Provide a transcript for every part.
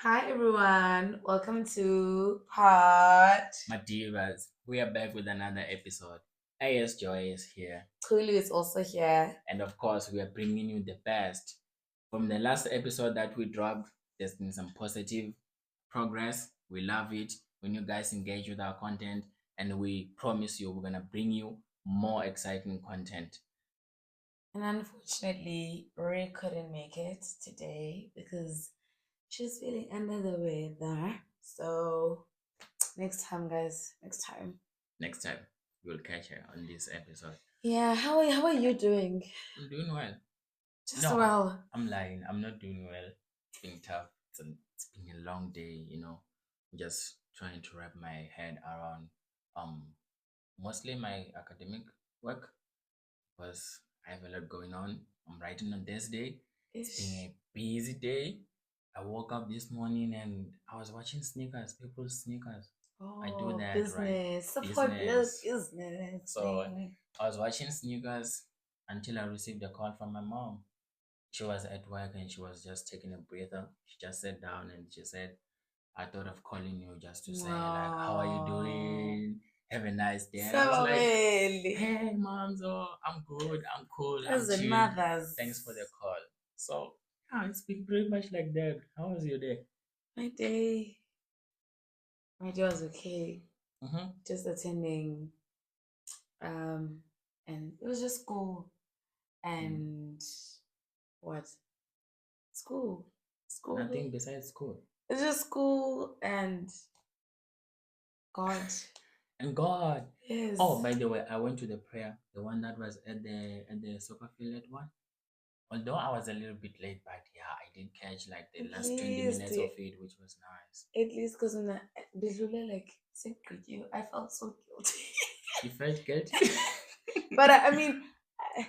Hi everyone, welcome to Pod. Madibaz, we are back with another episode. AS Joy is here, Kulu is also here. and of course, we are bringing you the best. From the last episode that we dropped, there's been some positive progress. We love it when you guys engage with our content, and we promise you we're gonna bring you more exciting content. And unfortunately, Ray couldn't make it today because she's feeling under the weather. So next time, guys, next time. Next time, you'll catch her on this episode. Yeah, how are you doing? I'm doing well. Just No, well. I'm lying. I'm not doing well. It's been tough. It's been a long day, just trying to wrap my head around um mostly my academic work because I have a lot going on. I'm writing on this day. It's been Ish. a busy day. I woke up this morning and I was watching sneakers, people's sneakers. I do Oh, that, right? business. Support little Business. business. So I was watching sneakers until I received a call from my mom. She was at work and she was just taking a breather. She just sat down and she said, I thought of calling you just to say, like, how are you No. doing? Have a nice day. And I was like, Sababeli. hey, mom, so I'm good, I'm cool, I'm As in chill. mothers. Thanks for the call. So, yeah, it's been pretty much like that. How was your day? My day, my day was okay. Mm-hmm. Just attending, um, and it was just school Mm. and what? School, school. Nothing besides school. It's just school and God. And God. Yes. Oh, by the way, I went to the prayer, the one that was at the soccer field at one. Although I was a little bit late, but yeah, I did catch like the At last 20 least, minutes of it, which was nice. at least, because when I Bilula like said with you, I felt so guilty. You felt guilty? But I mean, I,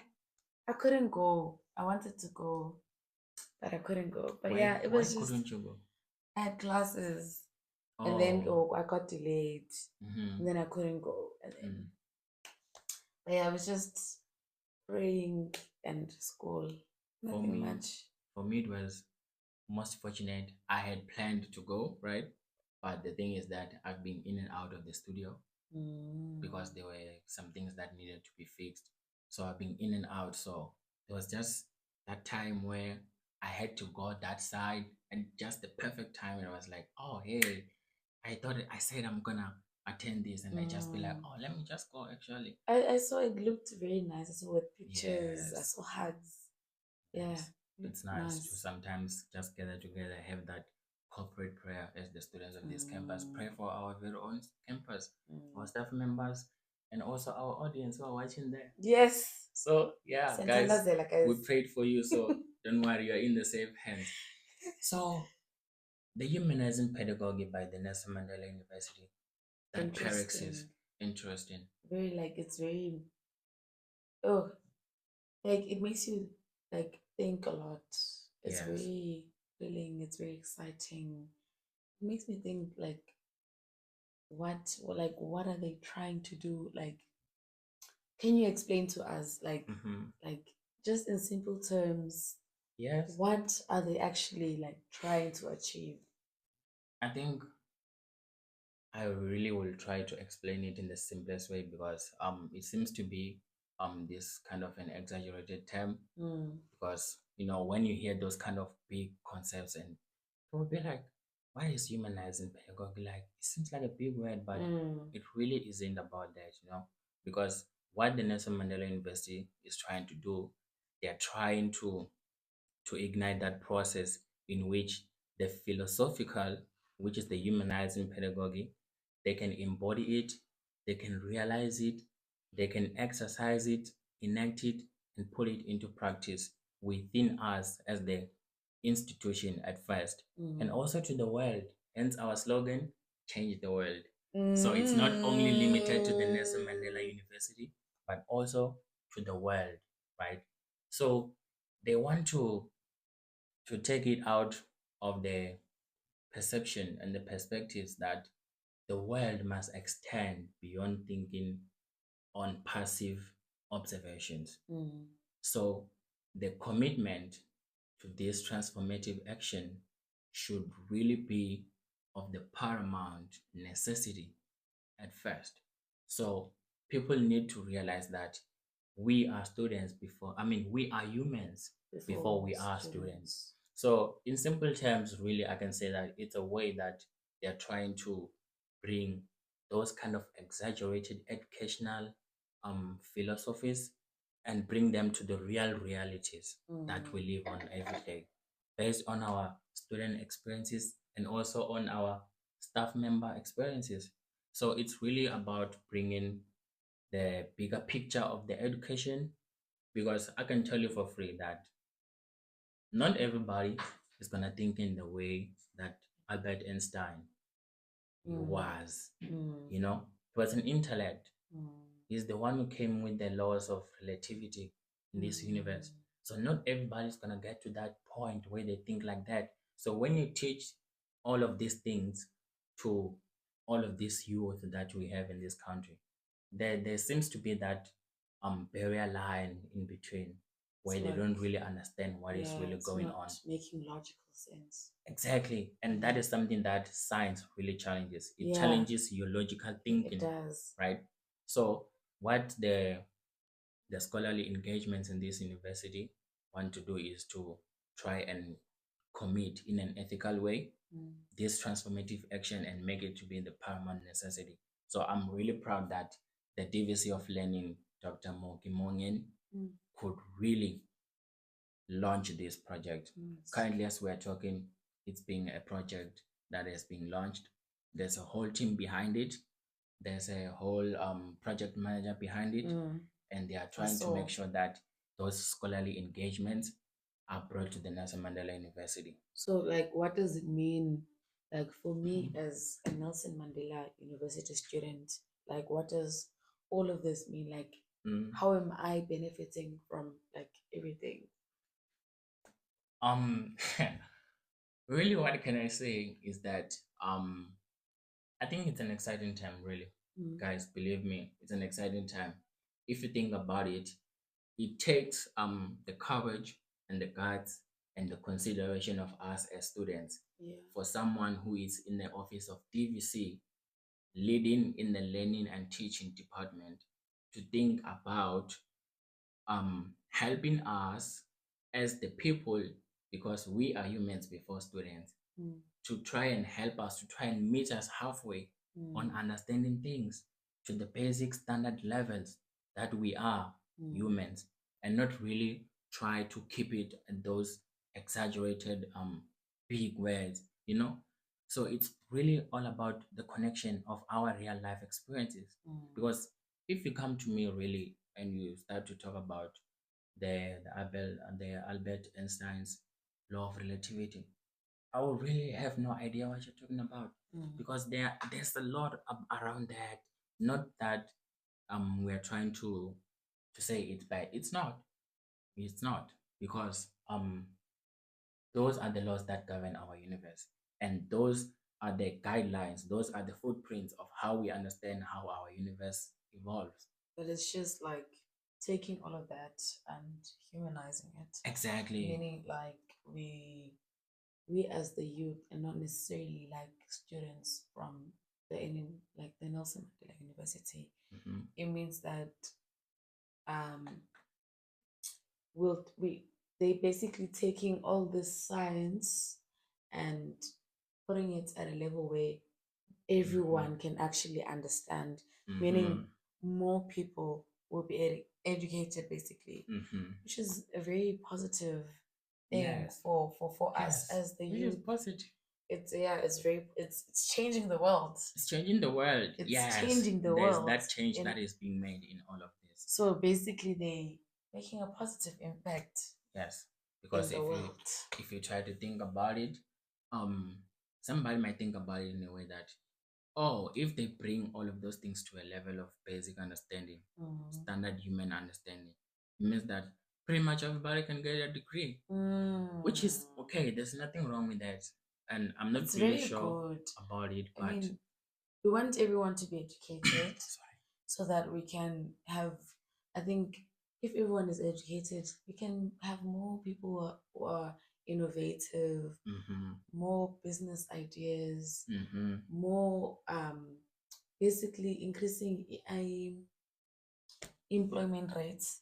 I couldn't go. I wanted to go, but I couldn't go. But Why yeah, it why was just couldn't you go? I had classes, and then Oh. I got delayed, Mm-hmm. and then I couldn't go, and then Mm. but yeah, I was just praying and school, For nothing me, much. for me it was most fortunate. I had planned to go, right? But the thing is that I've been in and out of the studio because Mm. there were some things that needed to be fixed. So I've been in and out. So it was just that time where I had to go that side and just the perfect time. And I was like, oh, hey, I said I'm gonna attend this, and I just be like, Mm. oh, let me just go actually. I saw it looked very nice. I saw with pictures. I Yes, saw hugs. Yeah, yes. It's looked nice to nice. sometimes just gather together, have that corporate prayer as the students of this campus. Mm. Pray for our very own campus, our Mm. staff members, and also our audience who are watching there. Yes, So yeah, guys, Santandazela, we guys. prayed for you, so don't worry, you're in the safe hands. So the Humanizing Pedagogy by the Nelson Mandela University, that is Interesting. interesting. Very like it's very oh like it makes you like think a lot. It's Yes. very thrilling. It's very exciting. It makes me think like what are they trying to do? Like, can you explain to us Mm-hmm. like just in simple terms Yes. what are they actually like trying to achieve? I think I really will try to explain it in the simplest way because it seems to be this kind of an exaggerated term Mm, because when you hear those kind of big concepts and people be like, what is humanizing pedagogy? Like it seems like a big word, but mm, it really isn't about that, because what the Nelson Mandela University is trying to do, they're trying to ignite that process in which the philosophical, which is the humanizing pedagogy, they can embody it, they can realize it, they can exercise it, enact it, and put it into practice within us as the institution at first, and mm, also to the world. Hence our slogan, change the world. So it's not only limited to the Nelson Mandela mm. University, but also to the world, right? So they want to take it out of the perception and the perspectives that the world must extend beyond thinking on passive observations. Mm, So the commitment to this transformative action should really be of the paramount necessity at first. So people need to realize that we are students before, I mean, we are humans before before we are students. students. So, in simple terms, really, I can say that it's a way that they're trying to bring those kind of exaggerated educational philosophies and bring them to the real realities that we Mm. live on every day based on our student experiences and also on our staff member experiences. So it's really about bringing the bigger picture of the education, because I can tell you for free that not everybody is gonna think in the way that Albert Einstein Mm. was. Mm. You know, he was an intellect. Mm. He's the one who came with the laws of relativity in this universe. Mm. So not everybody's gonna get to that point where they think like that. So when you teach all of these things to all of this youth that we have in this country, there seems to be that barrier line in between It's where they like, don't really understand what is yeah, really it's going not on. making logical sense. Exactly. And that Mm. is something that science really challenges. It Yeah, challenges your logical it thinking, does. right? So what the scholarly engagements in this university want to do is to try and commit in an ethical way Mm. this transformative action and make it to be the paramount necessity. So I'm really proud that the DVC of Learning, Dr. Moki Mongen, Mm. could really launch this project. Mm. Currently, as we're talking, it's being a project that has been launched. There's a whole team behind it. There's a whole project manager behind it, Mm. and they are I trying to make saw. sure that those scholarly engagements are brought to the Nelson Mandela University. So, like, what does it mean? Like, for me Mhm. as a Nelson Mandela University student, like, what does all of this mean? Like, Mm. how am I benefiting from like everything? Um, really, what can I say is that I think it's an exciting time, really. Mm. Guys, believe me, it's an exciting time. If you think about it, it takes the courage and the guts and the consideration of us as students Yeah. for someone who is in the office of DVC, leading in the learning and teaching department, to think about helping us as the people, because we are humans before students, Mm. to try and help us, to try and meet us halfway on Mm. understanding things to the basic standard levels that we are Mm. humans, and not really try to keep it at those exaggerated big words, you know. So it's really all about the connection of our real life experiences, Mm. because if you come to me really and you start to talk about the Albert Einstein's law of relativity, I will really have no idea what you're talking about, Mm. because there's a lot around that. Not that we're trying to say it's bad. It's not. It's not, because those are the laws that govern our universe, and those are the guidelines. Those are the footprints of how we understand how our universe evolves. But it's just like taking all of that and humanizing it, Exactly. meaning like we as the youth and not necessarily like students from like the Nelson Mandela University. Hmm. It means that um will we they basically taking all this science and putting it at a level where Hmm. everyone can actually understand, meaning Hmm. more people will be educated basically, Hmm. which is a very positive thing Yes. for us Yes. as the Which is youth. positive. It's yeah, it's changing the world. It's changing the world. It's Yes, changing the there's world that change in that is being made in all of this. so basically they making a positive impact Yes, in because the world. if you try to think about it, um, somebody might think about it in a way that, oh, if they bring all of those things to a level of basic understanding, Mm. standard human understanding, it means that pretty much everybody can get a degree, which is Mm. okay. There's nothing wrong with that, and I'm not It's really very sure good. about it, I but mean, we want everyone to be educated sorry. so that we can have, I think if everyone is educated, we can have more people who are innovative, Mm-hmm. more business ideas, Mm-hmm. more basically increasing employment rates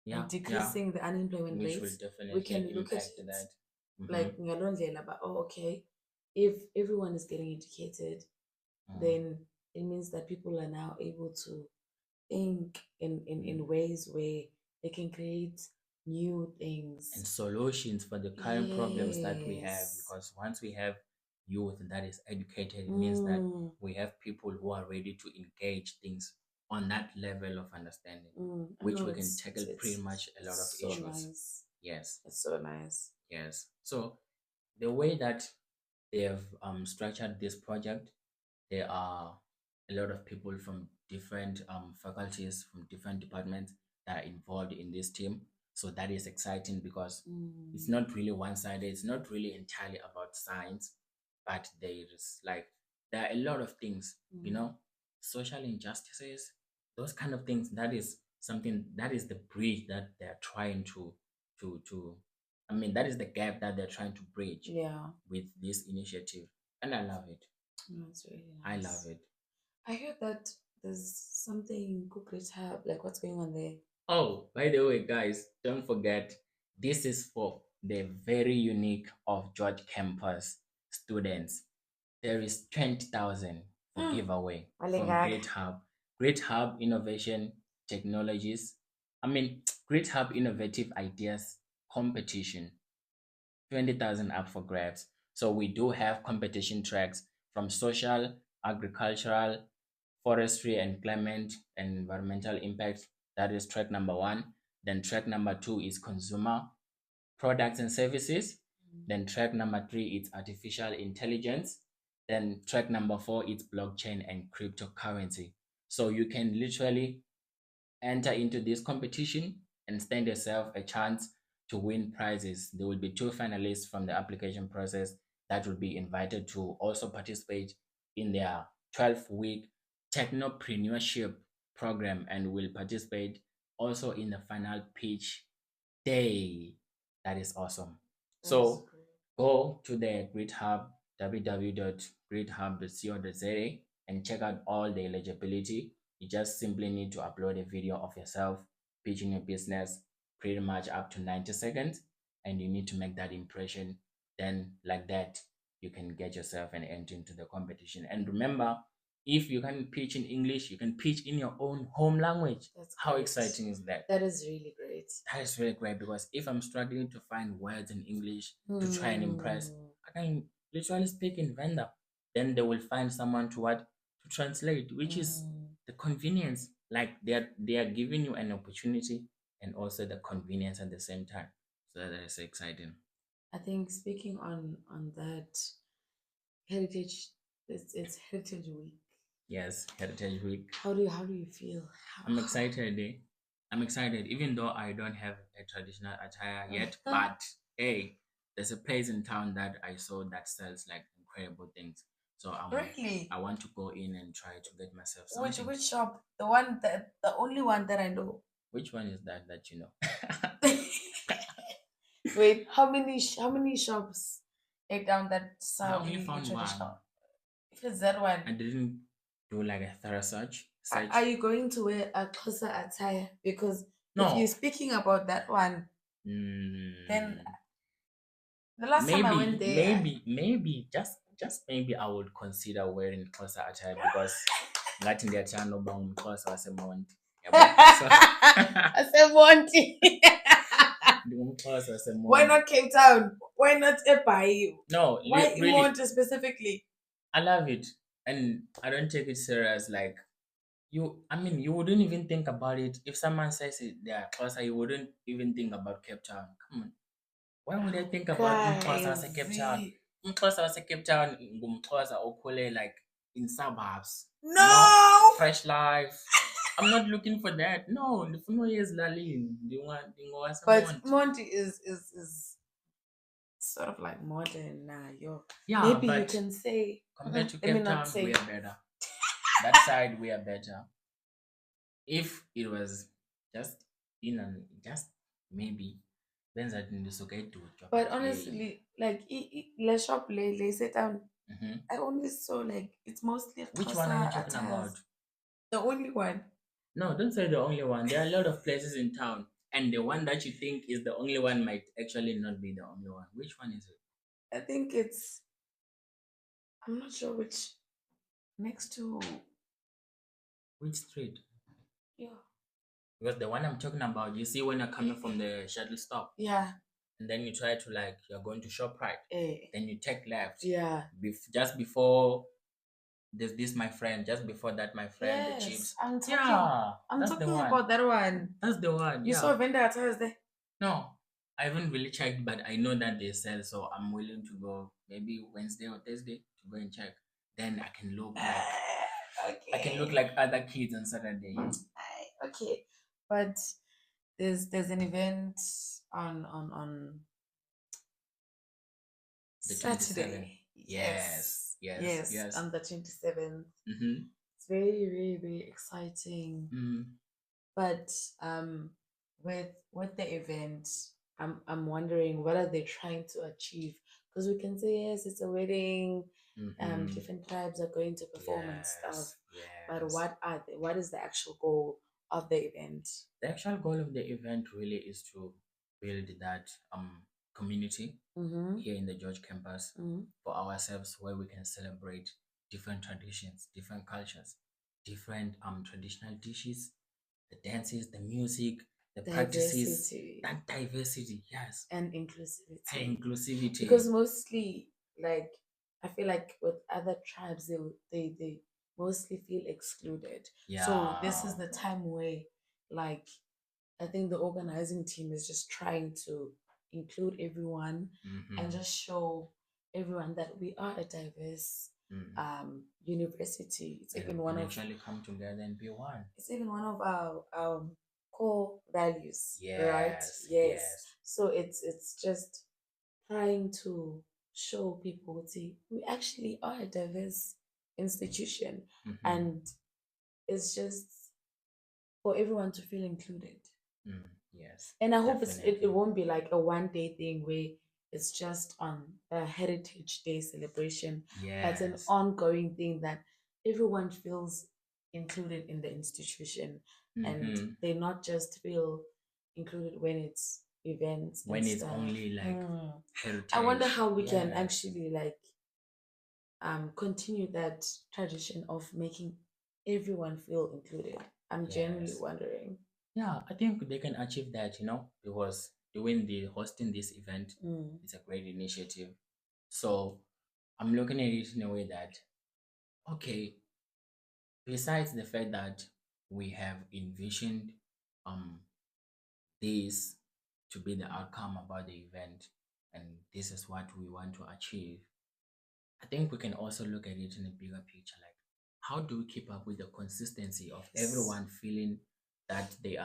Yeah, and yeah, decreasing the unemployment which will rates. We definitely can look at impact it that. Mm-hmm. like ngaloo ndlela, but oh, okay, if everyone is getting educated, Mm. then it means that people are now able to think in Mm. ways where they can create new And things. solutions for the current problems that we have, Yes. because once we have youth that is educated, it means that Mm, we have people who are ready to engage things on that level of understanding, I which know we can tackle pretty much a lot of it's so issues. nice. Yes, It's so nice. yes. So the way that they have structured this project, there are a lot of people from different faculties, from different departments that are involved in this team. So that is exciting because it's Mm, not really one-sided. It's not really entirely about science, but there are a lot of things, mm, social injustices, those kind of things. That is something, that is the bridge that they're trying to I mean, that is the gap that they're trying to bridge yeah, with this initiative. And I love it. no, it's really I love nice. it. I heard that there's something Google Hub, like what's going on there? Oh, by the way, guys, don't forget, this is for the very unique of George campus students. There is 20,000 for Mm, giveaway from Malengaka. Great Hub. Great Hub Innovation Technologies. I mean, Great Hub Innovative Ideas Competition. 20,000 up for grabs. So we do have competition tracks from social, agricultural, forestry and climate and environmental impact. That is track number one. Then track number two is consumer products and services. Then track number three is artificial intelligence. Then track number four is blockchain and cryptocurrency. So you can literally enter into this competition and stand yourself a chance to win prizes. There will be two finalists from the application process that will be invited to also participate in their 12-week technopreneurship program and will participate also in the final pitch day. That is awesome. That is So great. go to the Grid Hub, www.gridhub.co.za, and check out all the eligibility. You just simply need to upload a video of yourself pitching your business, pretty much up to 90 seconds, and you need to make that impression. Then, like that, you can get yourself and enter into the competition. And remember, if you can pitch in English, you can pitch in your own home language. That's How great. exciting is that? That is really great. That is really great because if I'm struggling to find words in English to try and impress, Hmm. I can literally speak in Venda. Then they will find someone to what to translate, which is Hmm. the convenience. Like they are giving you an opportunity and also the convenience at the same time. So that is exciting. I think speaking on that heritage, it's Heritage Week. Yes, Heritage Week. How do you feel? I'm excited. I'm excited, even though I don't have a traditional attire yet. How- But hey, there's a place in town that I saw that sells like incredible things. So really? I want to go in and try to get myself Which something. which shop? The only one that I know. Which one is that you know? Wait, how many shops are down that I sell only in found one. traditional? If it's that one, I didn't do like a thorough search. are you going to wear a closer attire? Because if you're No. speaking about that one, then Mm, the last time I went maybe, there, maybe, just maybe I would consider wearing closer attire because ngathi ndiyathanda uba ngumXhosa waseMonti. Yabo? So I said Monty. ndingumXhosa Why waseMonti. not Cape Town? Why not Epai? No, Why really, Monty specifically? I love it, and I don't take it serious. Like I mean, you wouldn't even think about it if someone says they are closer. You wouldn't even think about Cape Town. Come on. Why would I Oh, think about umXhosa guys. wase Cape Town? umXhosa wase Cape Town ngumXhosa okhule like in suburbs, No! fresh life. I'm not looking for that. No, ndifuna uya ezilalini. But NdingowaseMonti. Monty is sort of like modern now. Yo, Yeah, maybe you but can say. compared to Let me Cape not Town, we say. are better. That side, we are better. If it was just just maybe benza ndisuka edutya But but hey. honestly, like le shop le sit down. Mhm. I only saw like it's mostly Which one are you Xhosa talking attires. about? The only one. No, don't say the only one. There are a lot of places in town, and the one that you think is the only one might actually not be the only one. Which one is it? I think it's. I'm not sure which. Next to. Which street? Yeah. Because the one I'm talking about, you see when you're coming from the shuttle stop, Yeah. and then you try to like you're going to ShopRite, then you take left. Yeah. Just before there's this my friend, just before that my friend, the Yes. chips. I'm talking. Yeah, I'm that's the talking one. about that one. That's the one. You saw Yeah. a vendor attires there. No, I haven't really checked, but I know that they sell, so I'm willing to go maybe Wednesday or Thursday to go and check. Then I can look like I can look Okay. like other kids on Saturday. Okay. But there's an event on The 27th. Saturday. Yes, yes, Yes, yes. on the 27th. Mm-hmm. It's very, very, very exciting. Mm-hmm. But um with the event, I'm wondering what are they trying to achieve? Because we can say yes, it's a wedding, Mm-hmm. different tribes are going to perform and stuff. Yes, But yes. what is the actual goal of the event? The actual goal of the event really is to build that community Mm-hmm. here in the George campus Mm-hmm. for ourselves where we can celebrate different traditions, different cultures, different traditional dishes, the dances, the music, the practices, Diversity that diversity, yes, and and inclusivity. Because inclusivity. mostly, like, I feel like with other tribes, they mostly feel excluded. So this is Yeah. the time where, like, I think the organizing team is just trying to include everyone and Mm-hmm. just show everyone that we are a diverse Mm. university. And we can actually come together and be one. It's even one of our core values, right? Yes, Yes. yes. So it's just trying to show people, see, we actually are a diverse institution, Mm-hmm. and it's just for everyone to feel included. Mm, yes, And I hope it definitely. won't be like a 1 day thing where it's just on a Heritage Day celebration, but an Yes. ongoing thing that everyone feels included in the institution, and Mm-hmm. they not just feel included when it's events and When it's stuff. only like I wonder heritage. how we can Yes. actually like continue that tradition of making everyone feel included. I'm genuinely Yes. wondering. Yeah, I think they can achieve that, because doing the hosting this event Mm. is a great initiative. So I'm looking at it in a way that, okay, besides the fact that we have envisioned um this to be the outcome about the event, and this is what we want to achieve, I think we can also look at it in a bigger picture. Like, how do we keep up with the consistency of Yes. everyone feeling that they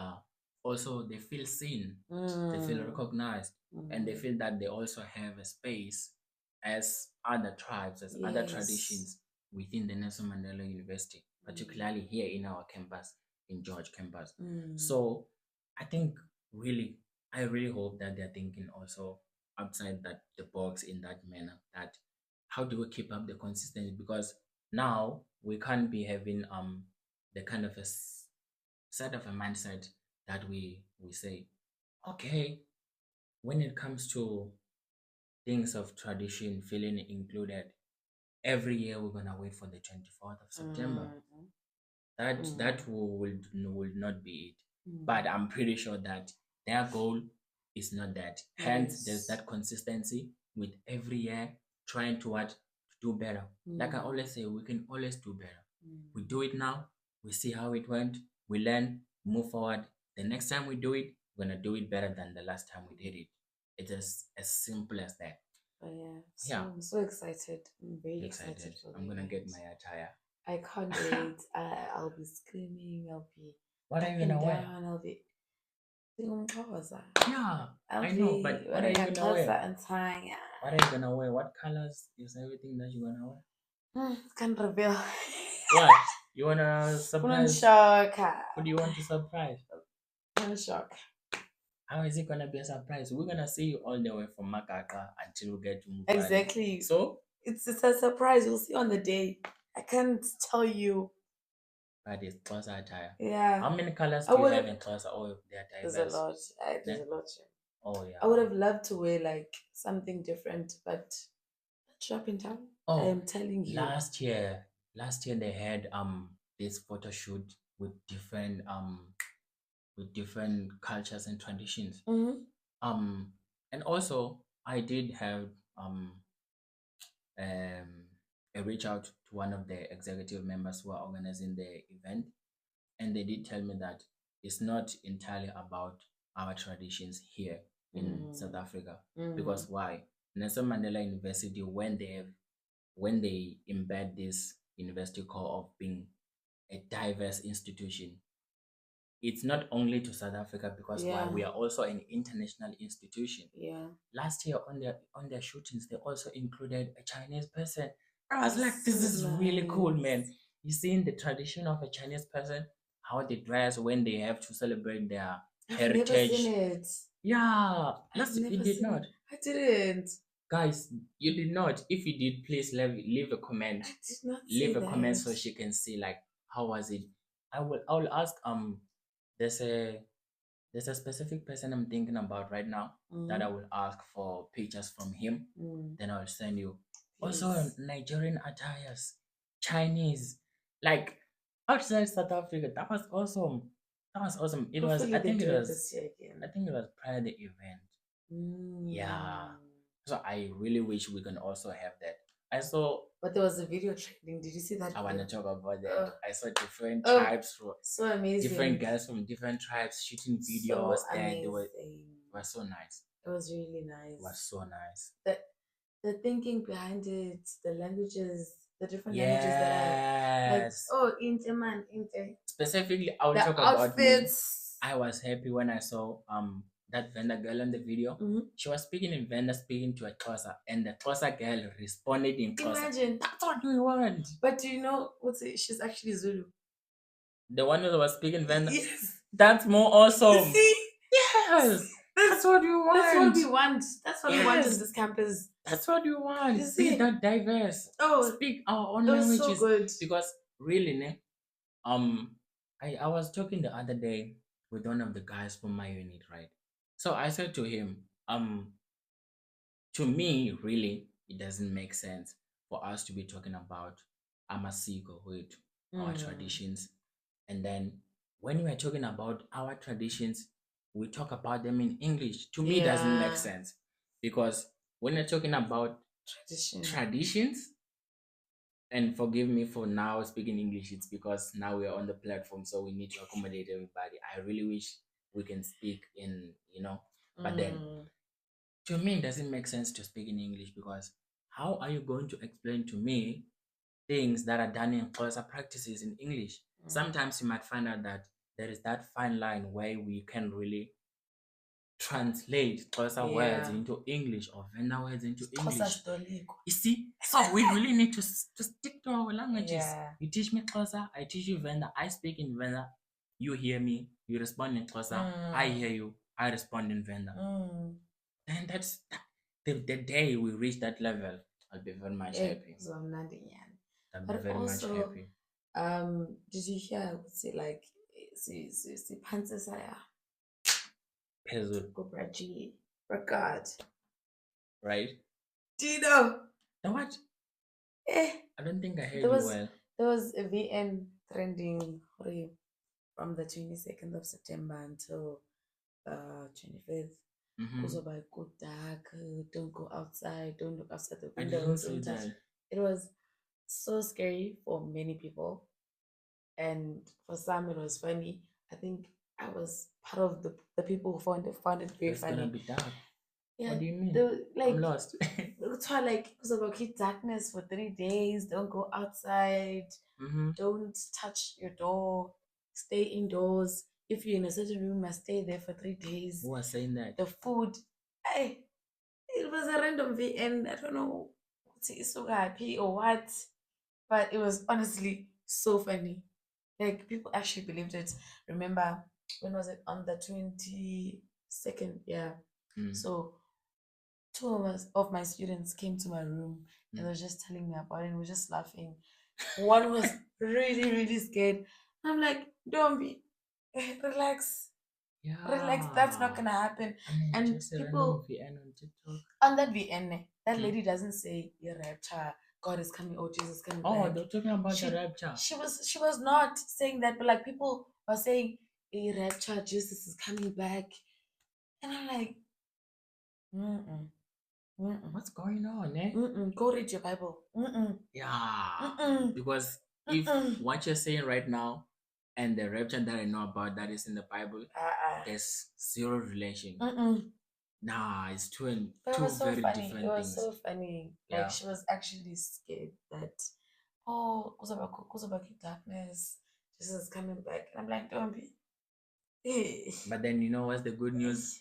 feel seen, they feel Mm. recognized, and they Mm. feel that they also have a space as other tribes, as other Yes. traditions within the Nelson Mandela University, Mm. particularly here in our campus, in George campus. Mm. So I think really, I really hope that they're thinking also outside that the box in that manner, that how do we keep up the consistency, because now we can't be having the kind of set of a mindset that we say, okay, when it comes to things of tradition feeling included, every year we're gonna wait for the 24th of September. Mm. That Mm. will not be it. Mm. But I'm pretty sure that their goal is not that. Hence, there's Yes. that consistency with every year trying to what to do better. Like I Mm. always say, we can always do better. We Mm. do it now, we see how it went, we learn, move forward. The next time we do it, we're gonna do it better than the last time we did it. It's just as simple as that. But yeah, Yeah, so excited. I'm very excited excited. for the I'm gonna get event. my attire. I can't wait. I'll be screaming. I'll be What are up you and gonna wear? down. I'll be singumxhosa. Yeah, I'll I know, be but what are wearing you a gonna wear? xhosa and tie. What are you gonna wear? What colors is everything that you're gonna wear? Can't reveal. What? You wanna surprise? Unonishoka. Who do you want to surprise? Unonishoka. How is it gonna be a surprise? We're gonna see you all the way from Makaka until we get to Mutwani. Exactly. So, It's a surprise. You'll see on the day. I can't tell you. but it's Xhosa attire. Yeah. How many colors I do you would have have. in Xhosa? Oh, they are There's a diverse. lot. Ne? There's a lot. Yeah. Oh yeah. I would have loved to wear like something different, but shop in town. I Oh, am telling you. last year, they had this photo shoot with different cultures and traditions. Mm-hmm. Um, and also I did have um a reach out to one of the executive members who are organizing the event, and they did tell me that it's not entirely about our traditions here in South Africa. Mm-hmm. Because why? Nelson Mandela University, when they embed this university core of being a diverse institution, it's not only to South Africa, because why, Yeah. we are also an international institution. Yeah. Last year on their shootings, they also included a Chinese person. I was like, So this is really cool, nice. man. You seeing the tradition of a Chinese person, how they dress when they have to celebrate their I've never seen heritage. it. Yeah, I've last you never did seen not. it. I didn't. Guys, you did not. If you did, please leave a comment. I did not see Leave a comment that. so she can see like how was it. I will ask there's a there's a specific person I'm thinking about right now that I Mm-hmm. will ask for pictures from him. Mm. Then I'll send you. Also, Please. Nigerian attires, Chinese, like outside South Africa. That was awesome. That was awesome. It was. Hopefully they do it this year again. I think it was prior to the event. Yeah. Mm. So I really wish we can also have that. I saw. But there was a video trending. Did you see that I want to video? talk about that. Oh, I saw different oh, tribes from so different amazing. girls from different tribes shooting videos. So There, they amazing. were so nice. It was really It was nice. so nice. The thinking behind it, the languages, the different languages that are like, Yes. oh, inte man, inte. Specifically, I will The talk about me. outfits. I was happy when I saw that Venda girl in the video. Mm-hmm. She was speaking in Venda, speaking to a Xhosa, and the Xhosa girl responded in Xhosa. Imagine. That's what we want. But do you know what's it? She's actually Zulu. The one who was speaking Venda. Yes. That's more awesome. See? Yes. That's what we want. That's what we want. That's what we want on Yes. this campus. That's what we want. You Be see? that diverse. Oh, Speak our own it was so languages. good. Because really, ne, I was talking the other day with one of the guys from my unit, right? So I said to him, to me, really, it doesn't make sense for us to be talking about amasiko with our traditions, and then when we are talking about our traditions, we talk about them in English. To me, it doesn't make Yeah. sense, because when you're talking about Tradition. traditions, and forgive me for now speaking English, it's because now we are on the platform, so we need to accommodate everybody. I really wish we can speak in, but then to me, it doesn't make sense to speak in English, because how are you going to explain to me things that are done in Xhosa practices in English? Sometimes you might find out that there is that fine line where we can really translate Xhosa words into English or Venda words into English. You see, so we really need to stick to our languages. Yeah. You teach me Xhosa, I teach you Venda, I speak in Venda, you hear me, you respond in Xhosa, I hear you, I respond in Venda. And that's the day we reach that level, I'll be very much happy. I'll be But very much also, happy. did you hear say like si phansi saya Phezulu, Kobraji record? right? Do you know? Now what? Eh, I don't think I heard there you was well. there was a VN trending from the 22nd of September until 25th. Also by good dark, don't go outside, don't look outside the I window, didn't see don't touch. that. It was so scary for many people, and for some it was funny. I think I was part of the people who found it very It's gonna funny. be dark. Yeah, What do you mean? like I'm lost. it's like because of keep darkness for 3 days. Don't go outside. Don't touch your door. Stay indoors. If you're in a certain room, you must stay there for 3 days. Who was saying that? The food, hey, it was a random VN. I don't know what's it so happy or what, but it was honestly so funny. Like people actually believed it. Remember when was it on the 20? second, yeah. Mm. So two of us of my students came to my room and Mm. was just telling me about it and we were just laughing. One was really, really scared. I'm like, don't be relax. Relax, that's not Yeah. gonna happen. I mean, And just a random people VN on TikTok. on that VN, that Mm. lady doesn't say you're rapture, God is coming, oh Jesus is coming Oh, back. they're talking about the She rapture. she was not saying that, but like people were saying, a rapture, Jesus is coming back. And I'm like, mm-mm, mm-mm, What's going on, eh? mm-mm, go read your Bible. Mm-mm, Yeah. mm-mm, Because if mm-mm. what you're saying right now and the rapture that I know about that is in the Bible, Uh-uh. there's zero relation. Mm-mm. Nah, it's But it two was so very funny. It different was things. so funny. Like Yeah. she was actually scared that, oh, kuzoba darkness. Jesus is coming back. And I'm like, don't be. Hey. But then you know what's the good news?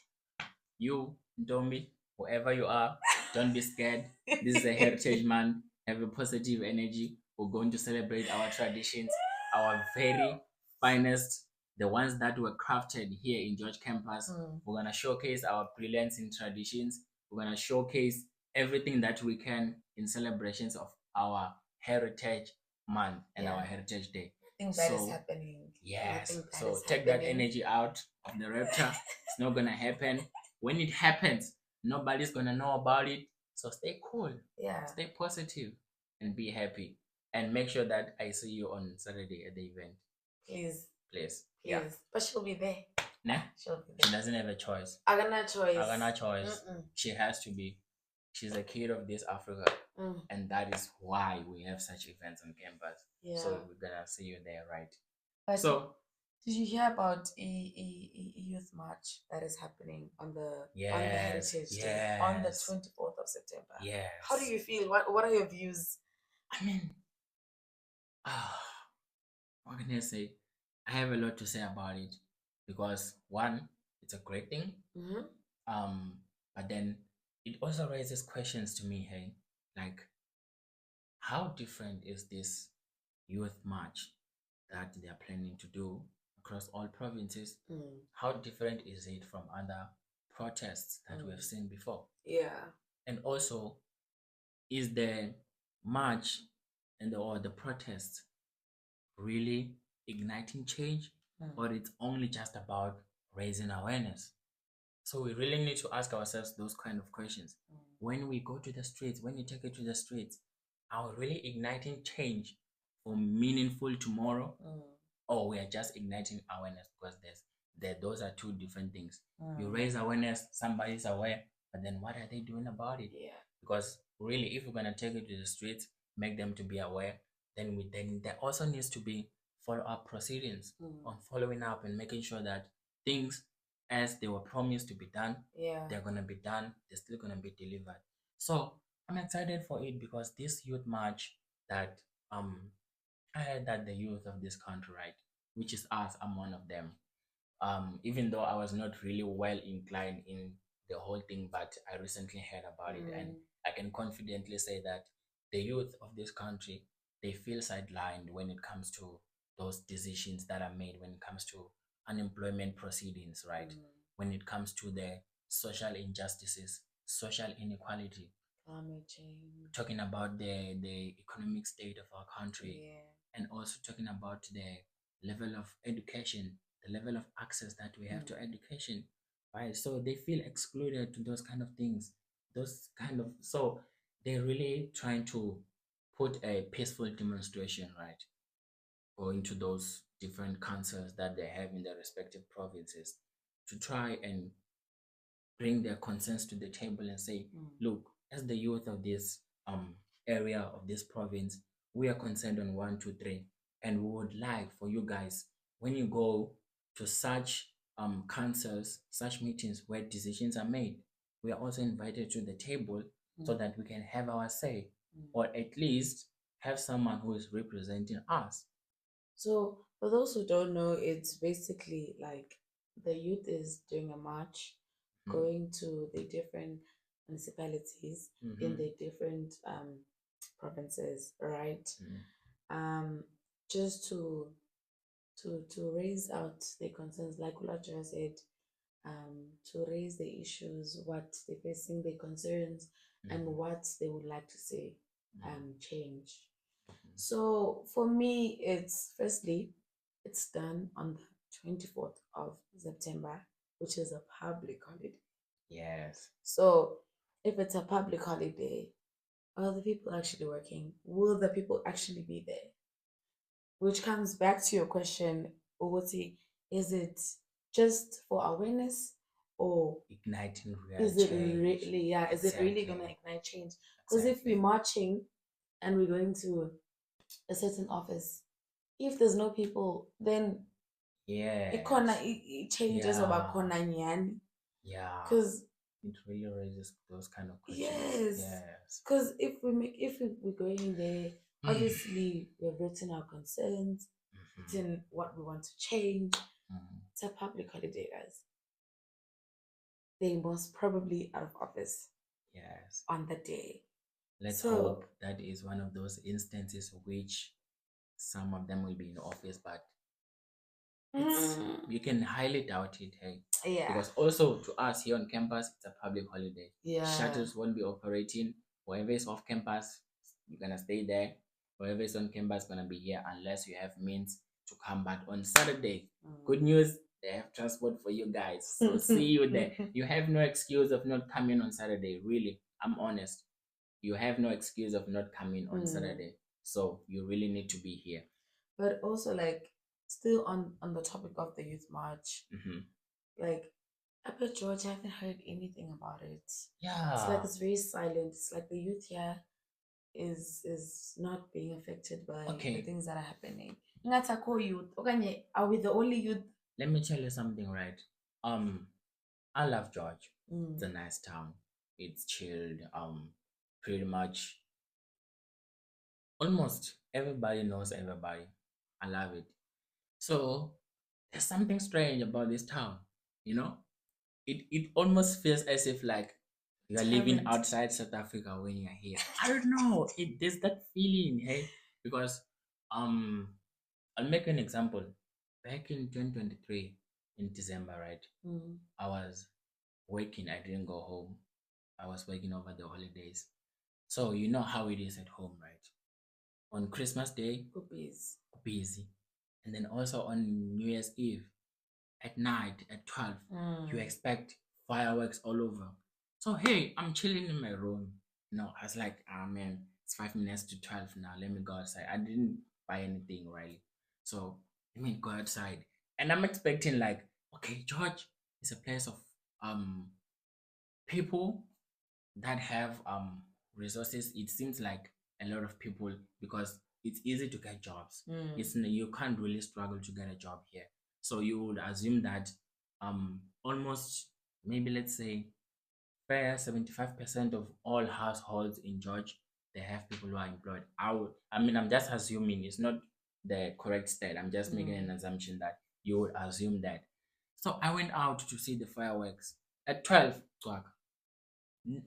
You, Tommy, whoever you are, don't be scared. This is a heritage man. Have a positive energy. We're going to celebrate our traditions, our very finest, the ones that were crafted here in George campus. Mm, We're gonna showcase our brilliance in traditions. We're gonna showcase everything that we can in celebrations of our heritage month and our yeah. heritage day. Everything bad is So happening. yes. Everything bad So is take that happening. energy out of the rapture. It's not gonna happen. When it happens, nobody's gonna know about it. So stay cool, Yeah. stay positive, and be happy. And make sure that I see you on Saturday at the event. Please. Please. Yeah. Please. But she'll be there. Nah? She'll be She there. doesn't have a choice. I got no choice. I got no choice. Mm-mm. She has to be. She's a kid of this Africa. Mm. And that is why we have such events on campus. Yeah. So we're gonna see you there, right? But So did you hear about a youth march that is happening on the yes, Heritage Day on the yes, 24th of September? How do yes. you feel? What are your views? I mean, ah, what can I say? I have a lot to say about it because one, it's a great thing. Mm-hmm. Um, but then it also raises questions to me, hey, like how different is this youth march that they are planning to do across all provinces? Mm. How different is it from other protests that we have Mm. seen before? Yeah. And also, is the march and or the protest really igniting change, Mm. or it's only just about raising awareness? So we really need to ask ourselves those kind of questions. Mm. When we go to the streets, when you take it to the streets, are we really igniting change for meaningful tomorrow, Mm. or we are just igniting awareness? Because those are two different things. You Mm. raise awareness, somebody's aware, but then what are they doing about it? Yeah. Because really, if we're gonna take it to the streets, make them to be aware, then there also needs to be follow-up proceedings Mm. on following up and making sure that things as they were promised to be done, Yeah. they're gonna be done, they're still gonna be delivered. So I'm excited for it because this youth march that I heard that the youth of this country, right, which is us, I'm one of them. Even though I was not really well inclined in the whole thing, but I recently heard about it, and Mm. I can confidently say that the youth of this country, they feel sidelined when it comes to those decisions that are made, when it comes to unemployment proceedings, right? Mm. When it comes to the social injustices, social inequality, Climate change. talking about the economic state of our country, Yeah. and also talking about the level of education, the level of access that we have Mm. to education, right? So they feel excluded to those kind of things, those kind of, so they're really trying to put a peaceful demonstration, right? Going to those different councils that they have in their respective provinces to try and bring their concerns to the table and say, Mm. look, as the youth of this area of this province, we are concerned on one, two, three, and we would like for you guys, when you go to such councils, such meetings where decisions are made, we are also invited to the table so Mm. that we can have our say, Mm. or at least have someone who is representing us. So, for those who don't know, it's basically like the youth is doing a march, Mm-hmm. going to the different municipalities in Mm-hmm. the different provinces, right? Mm-hmm. Um, just to raise out their concerns, like Ulaja said, to raise their issues, what they're facing, their concerns, and Mhm. what they would like to see Mhm. change. Mhm. So for me, it's firstly, it's done on the 24th of September, which is a public holiday. Yes. So if it's a public holiday, are the people actually working? Will the people actually be there? Which comes back to your question, Owoti, is it just for awareness, or Igniting real is it change. really, yeah, is it really going to Exactly. ignite change? Because if we're Exactly. marching and we're going to a certain office, if there's no people, then Yes. it changes about Yeah. nyani. Yeah. Because It really raises those kind of questions. yes, Yes. because we're going there, obviously we've written our concerns, Mhm. written what we want to change. Mhm. It's a public holiday, guys. They must probably out of office Yes. on the day. Let's So hope that is one of those instances which some of them will be in office, but it's mm, you can highly doubt it, hey. yeah, Because also to us here on campus, it's a public holiday. yeah. Shuttles won't be operating. Whoever is off campus, you're gonna stay there. Whoever is on campus gonna be here unless you have means to come back on Saturday. Good news, they have transport for you guys. So see you there. You have no excuse of not coming on Saturday. Really, I'm honest. You have no excuse of not coming on Mm. Saturday. So you really need to be here. But also, like, still on the topic of the youth march, Hmm. like, up at George, I haven't heard anything about it. It's like Yeah. it's very silent. It's like the youth here is not being affected by the Okay. things that are happening. Ngatako youth. Okay, are we the only youth? Let me tell you something, right? Um, I love George. It's a Mm. nice town. It's chilled. Pretty much almost everybody knows everybody. I love it. So there's something strange about this town. You know, it almost feels as if like you are living Tyrant. outside South Africa when you're here. I don't know. There's that feeling, hey, because um, I'll make an example. Back in 2023 in December, right? Mm. I was working. I didn't go home. I was working over the holidays. So you know how it is at home, right? On Christmas Day, Puppies. busy. And then also on New Year's Eve, at night at 12, you Mm. expect fireworks all over. So hey, I'm chilling in my room. No, I was like, ah man, it's 5 minutes to 12 now. Let me go outside. I didn't buy anything really. So let me go outside. And I'm expecting like, okay, George is a place of um people that have resources. It seems like a lot of people because it's easy to get jobs. Mm. You can't really struggle to get a job here. So you would assume that almost maybe let's say fair 75% of all households in George, they have people who are employed. I mean I'm just assuming it's not the correct state. I'm just making an Mm. assumption that you would assume that. So I went out to see the fireworks at 12 o'clock.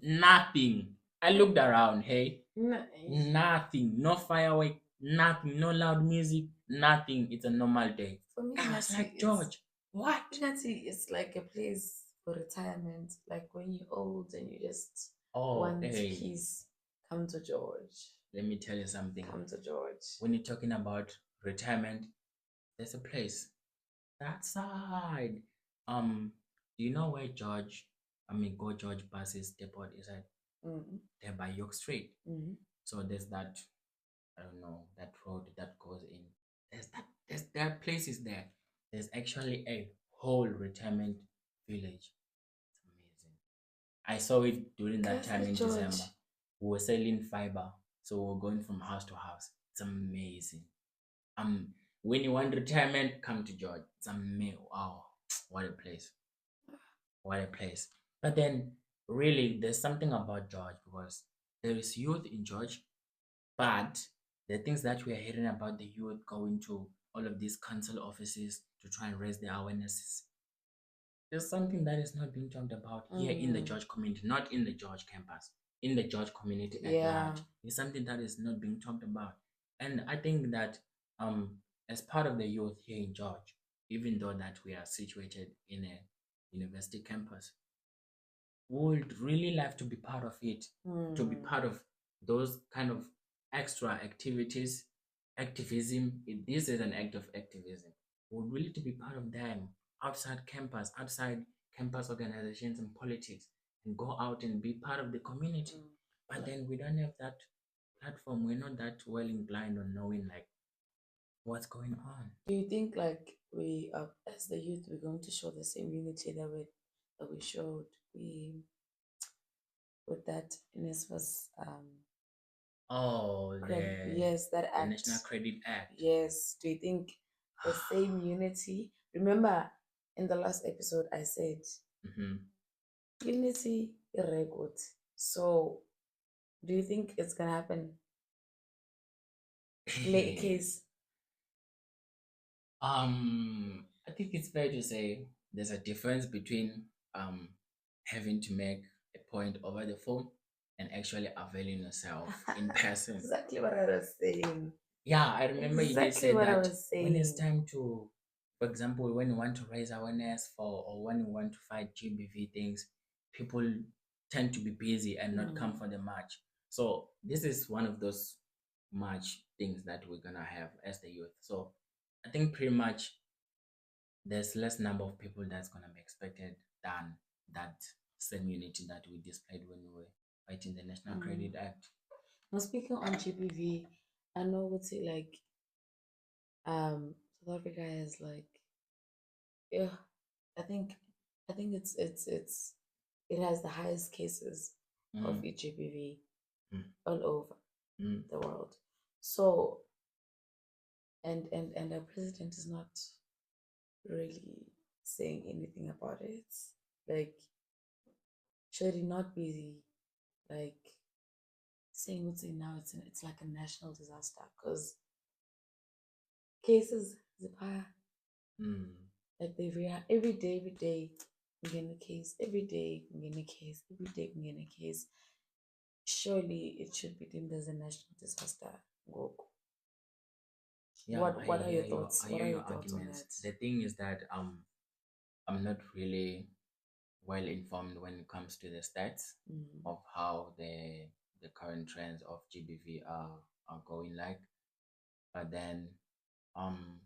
Nothing. I looked around, hey, Nice. nothing. No firework, nothing. No loud music, nothing. It's a normal day. For me, I was Ngati, like, George, what? it's like a place for retirement. Like when you're old and you just Oh, want hey, peace, come to George. let me tell you something. Come to George. When you're talking about retirement, there's a place that side. Do you know where Go George buses depot is at? Mm-hmm. There by York Street. Mm-hmm. So there's that I don't know, that road that goes in. There are places there. There's actually a whole retirement village. It's amazing. I saw it during that Guys time at in George. December. We were selling fiber. So we were going from house to house. It's amazing. Um when you want retirement, come to George. It's amazing. Wow. What a place. What a place. But then really there's something about George because there is youth in George. But the things that we are hearing about the youth going to all of these council offices to try and raise their awarenesses, there's something that is not being talked about here in the Mm. George community, not in the George campus, in the George community at Yeah. large. It's something that is not being talked about. And I think that as part of the youth here in George, even though that we are situated in a university campus would really like to be part of it, to be Mm. part of those kind of extra activities, activism. This is an act of activism. Would really to be part of them outside campus organizations and politics, and go out and be part of the community. But then we don't have that platform. We're not that well inclined on knowing like what's going on. Do you think like we, as the youth, we're going to show the same unity that we showed we with that NSFAS Oh, credit? Yes, that the act. National Credit Act. Yes. Do you think the same unity? Remember, in the last episode, I said Mhm. unity record. So, do you think it's gonna happen? Case. I think it's fair to say there's a difference between having to make a point over the phone and actually availing yourself in person. Exactly what I was saying. Yeah, I remember you did Exactly say what I that was when it's saying. time to, for example, when you want to raise awareness for, or when you want to fight GBV things, people tend to be busy and not come Mm, for the march. So this is one of those march things that we're gonna have as the youth. So I think pretty much there's less number of people that's gonna be expected than that same unity that we displayed when we were fighting the National mm. Credit Act. Now speaking on GPV, I know what's it like. South Africa is like, yeah. I think, I think it has the highest cases of Mm, GBV mm, all over mm. the world. So, and our president is not really saying anything about it. Like, should he not be like saying what's in now? It's like a national disaster because cases zipaya, Mm. like they react every day we get a case, every day we get a case, every day we get a case. Surely it should be deemed as a national disaster. Go. Yeah, I What are your hear your thoughts? I What hear are your your thoughts on arguments. that? The thing is that I'm not really well informed when it comes to the stats Mm, of how the current trends of GBV are going like. But then um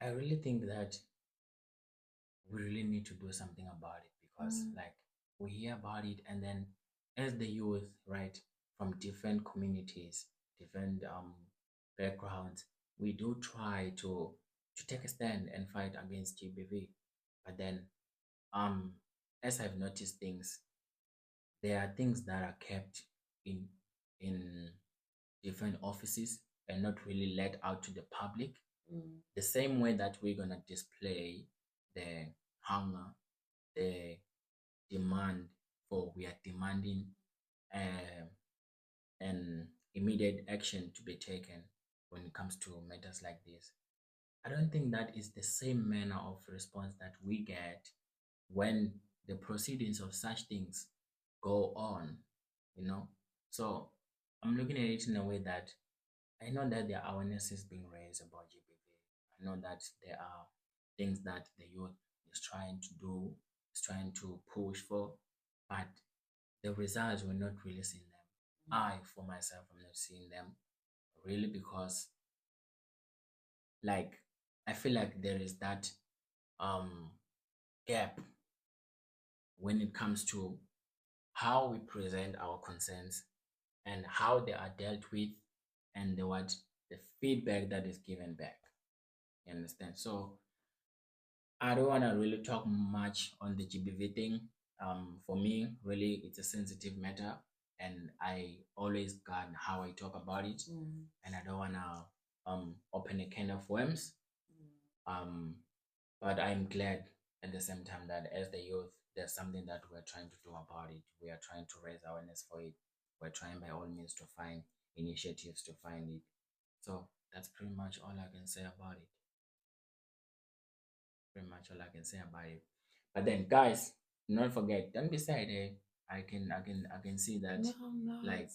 I really think that we really need to do something about it, because mm, like we hear about it, and then as the youth, right, from different communities, different backgrounds, we do try to take a stand and fight against GBV. But then um as I've noticed things, there are things that are kept in in different offices and not really let out to the public, mm, the same way that we're gonna display the hunger, the demand for, we are demanding uh, an immediate action to be taken when it comes to matters like this. I don't think that is the same manner of response that we get when the proceedings of such things go on, you know. So I'm looking at it in a way that I know that there are awareness is being raised about GBV. I know that there are things that the youth is trying to do, is trying to push for, but the results we're not really seeing them. I, for myself, I'm not seeing them really, because like I feel like there is that um gap when it comes to how we present our concerns and how they are dealt with, and the feedback that is given back. You understand? So I don't want to really talk much on the GBV thing. For me, really, it's a sensitive matter, and I always guard how I talk about it, mm, and I don't want to open a can of worms. mm. Um, but I'm glad at the same time that as the youth, there's something that we're trying to do about it. We are trying to raise awareness for it. We're trying by all means to find initiatives to find it. So that's pretty much all I can say about it. Pretty much all I can say about it. But then, guys, not forget, don't be sad. Eh? I can see that. No, I'm not. Like,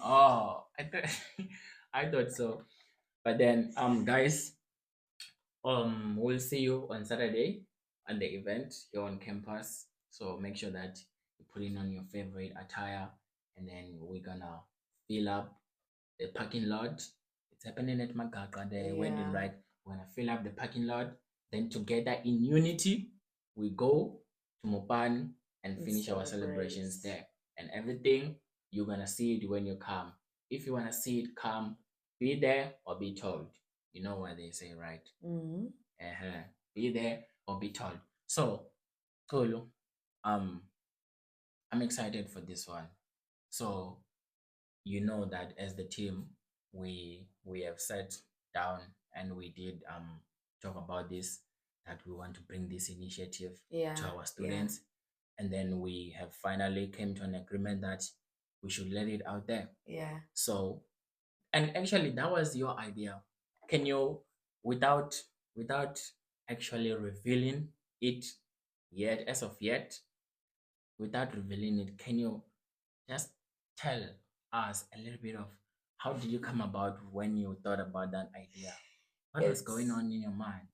oh, I thought, I thought so. But then, guys, we'll see you on Saturday on the event here on campus. So make sure that you put in on your favorite attire, and then we're gonna fill up the parking lot. It's happening at Magaga, the wedding, Yeah. right? We're gonna fill up the parking lot. Then together in unity, we go to Mopan and And finish our celebrate. celebrations there. And everything you're gonna see it when you come. If you wanna see it, come. Be there or be told. You know what they say, right? Mm-hmm. Uh-huh. Be there or be told. So, Kolo, um, I'm excited for this one. So, you know that as the team, we have sat down and we did talk about this, that we want to bring this initiative to Yeah. our Yeah. students, and then we have finally came to an agreement that we should let it out there. Yeah. So, and actually that was your idea. Can you, without without actually revealing it yet, as of yet, without revealing it, can you just tell us a little bit of how did you come about when you thought about that idea? What was going It's on in your mind?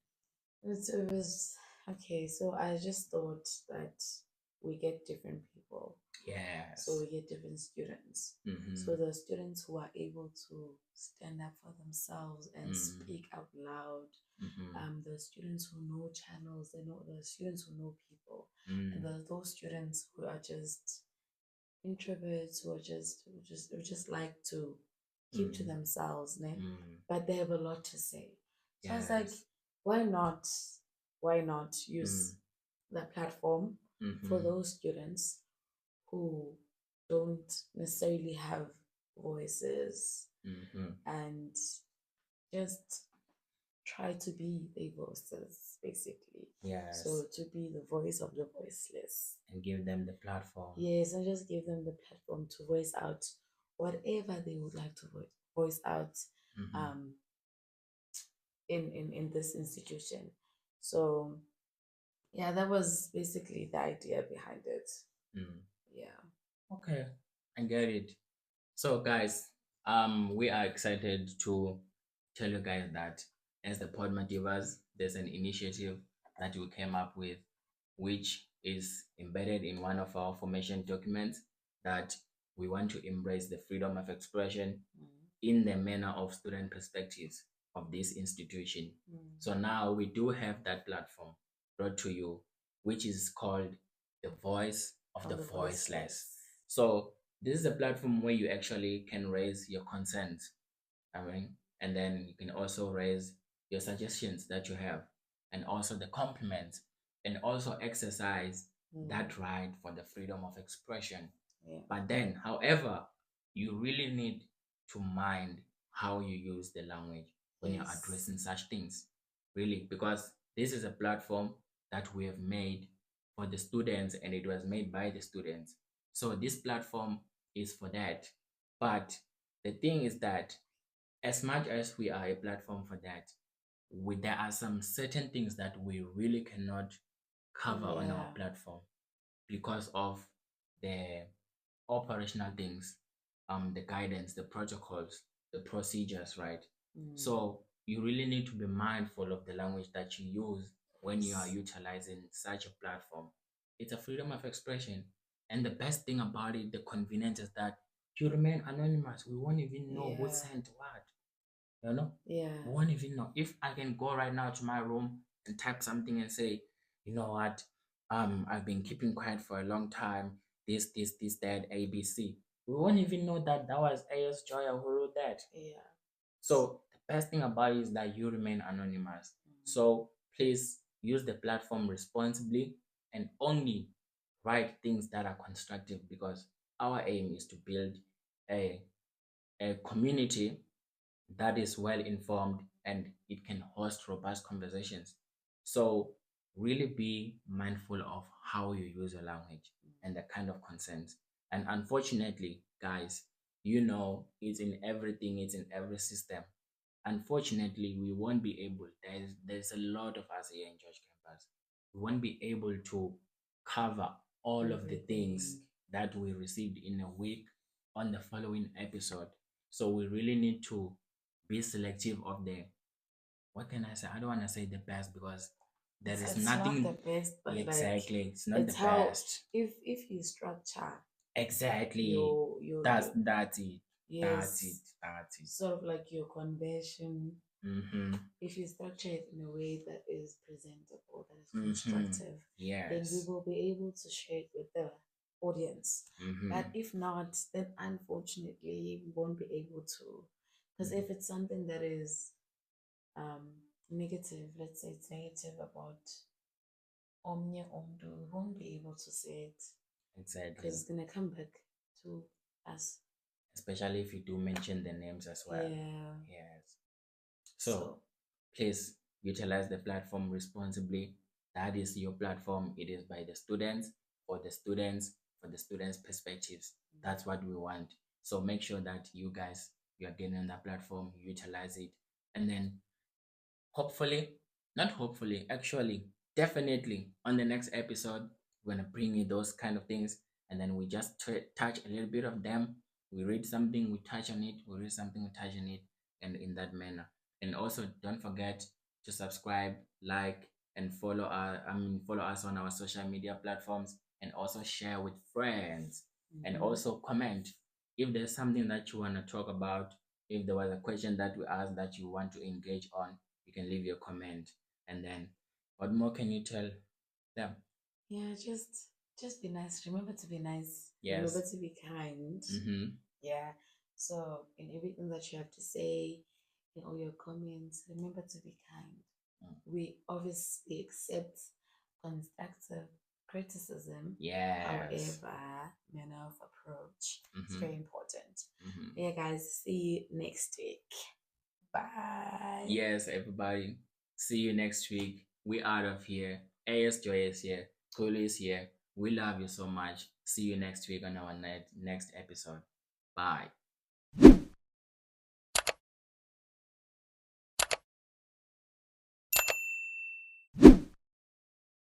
it was okay. So I just thought that we get different people. So Yes. we get different students. So Mm-hmm. the students who are able to stand up for themselves and Mm-hmm. speak out loud, Mm-hmm. the students who know channels, they know the students who know people, and Mm-hmm. those students who are just introverts who just like to keep to Mm-hmm. themselves, ne? Mm-hmm. But they have a lot to say. So I was like, Yes. why not? Why not use Mm-hmm. that platform for Mm-hmm. those students who don't necessarily have voices Mm-hmm. and just try to be their voices, basically. So Yes. to be the voice of the voiceless. And give them the platform. Yes, and just give them the platform to voice out whatever they would like to voice out Mm-hmm. um, in this institution. So yeah, that was basically the idea behind it. Mm. Yeah. Okay, I get it. So, guys, we are excited to tell you guys that as the Pod Madibaz, there's an initiative that we came up with, which is embedded in one of our formation documents, that we want to embrace the freedom of expression Mm, in the manner of student perspectives of this institution. mm. So now we do have that platform brought to you, which is called the Voice of On the the Voiceless. voiceless. So this is a platform where you actually can raise your concerns. I mean, and then you can also raise your suggestions that you have, and also the compliments, and also exercise Mm, that right for the freedom of expression. yeah. But then, however, you really need to mind how you use the language when you're Yes. addressing such things, really, because this is a platform that we have made for the students, and it was made by the students. So this platform is for that. But the thing is that as much as we are a platform for that, there are some certain things that we really cannot cover on our Yeah. platform because of the operational things, the guidance, the protocols, the procedures, right? Mm, So you really need to be mindful of the language that you use when you are yes. utilizing such a platform. It's a freedom of expression. And the best thing about it, the convenience, is that you remain anonymous. We won't even know who Yeah. sent what. You know, Yeah. we won't even know. If I can go right now to my room and type something and say, you know what, I've been keeping quiet for a long time. This, that, ABC. We won't even know that that was AS Joya who wrote that. Yeah. So the best thing about it is that you remain anonymous. Mm, So please use the platform responsibly and only write things that are constructive, because our aim is to build a, a community that is well informed and it can host robust conversations. So really be mindful of how you use your language and the kind of consent. And unfortunately, guys, you know, it's in everything, it's in every system. Unfortunately, we won't be able, there's a lot of us here in George campus. We won't be able to cover all of the things everything. that we received in a week on the following episode. So we really need to be selective of the, what can I say? I don't want to say the best, because There is It's not the nothing. best, but like Exactly, it's not the it's how best. if you structure Exactly. your That's it. That's it. yes, That's it. sort of like your conversion, Mm-hmm. if you structure it in a way that is presentable, that is Mm-hmm. constructive, then we Yes. will be able to share it with the audience. But Mm-hmm. if not, then unfortunately we won't be able to. Because if it's something that is negative, let's say it's negative about Omnia Omdu, we won't be able to say it because Exactly. it's gonna come back to us. Especially if you do mention the names as well. Yeah. Yes. So So please utilize the platform responsibly. That is your platform. It is by the students, for the students, for the students' perspectives. That's what we want. So make sure that you guys, you are getting on that platform, utilize it, and then hopefully, not hopefully, actually, definitely on the next episode, we're gonna bring you those kind of things, and then we just touch a little bit of them. We read something, we touch on it. We read something, we touch on it, and in that manner. And also, don't forget to subscribe, like, and follow our. Follow us on our social media platforms, and also share with friends, and mhm. also comment if there's something that you want to talk about. If there was a question that we asked that you want to engage on, you can leave your comment. And then what more can you tell them? Yeah, just be nice. Remember to be nice. Remember Yes. to be kind. Mm-hmm. Yeah. So in everything that you have to say, in all your comments, remember to be kind. We obviously accept constructive criticism. Yes. However, manner of approach is Mm-hmm. very important. Mm-hmm. Yeah, guys, see you next week. Bye. Yes, everybody. See you next week. We out of here. AS Joy is here. Kulu is here. We love you so much. See you next week on our next episode. Bye.